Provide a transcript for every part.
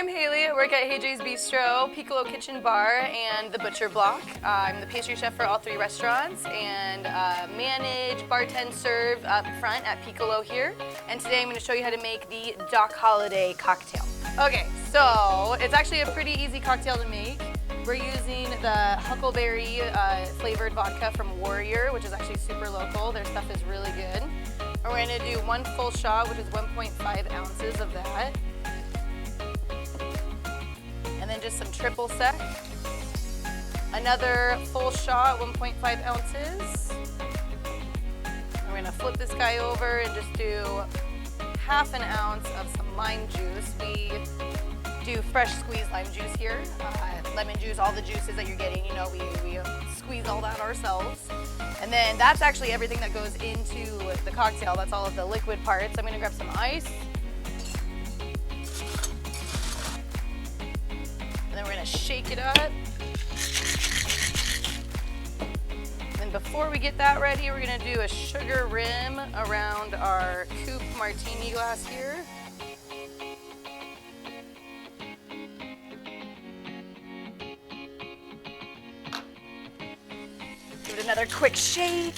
I'm Hayley. I work at Hey J's Bistro, Piccolo Kitchen Bar, and the Butcher Block. I'm the pastry chef for all three restaurants and manage, bartend, serve up front at Piccolo here. And today I'm going to show you how to make the Doc Holliday cocktail. Okay, so it's actually a pretty easy cocktail to make. We're using the huckleberry flavored vodka from Warrior, which is actually super local. Their stuff is really good. And we're going to do 1 full shot, which is 1.5 ounces of that. And then just some triple sec. Another full shot, 1.5 ounces. And we're gonna flip this guy over and just do ½ an ounce of some lime juice. We do fresh squeezed lime juice here. Lemon juice, all the juices that you're getting, you know, we squeeze all that ourselves. And then that's actually everything that goes into the cocktail. That's all of the liquid parts. I'm gonna grab some ice. And then we're gonna shake it up. And before we get that ready, we're gonna do a sugar rim around our coupe martini glass here. Give it another quick shake.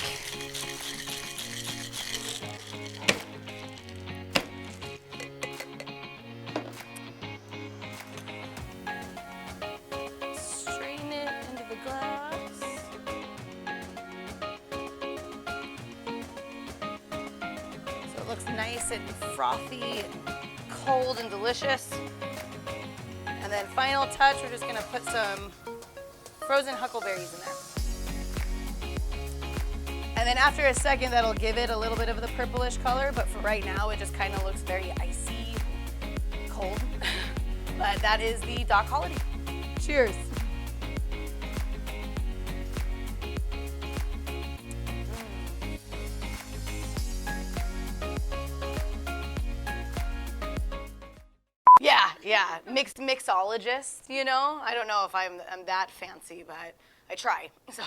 Strain it into the glass. So it looks nice and frothy and cold and delicious. And then final touch, we're just gonna put some frozen huckleberries in there. And then after a second, that'll give it a little bit of the purplish color, but for right now, it just kind of looks very icy, cold. But that is the Doc Holliday. Cheers. Yeah, mixologist, you know? I don't know if I'm that fancy, but I try, so.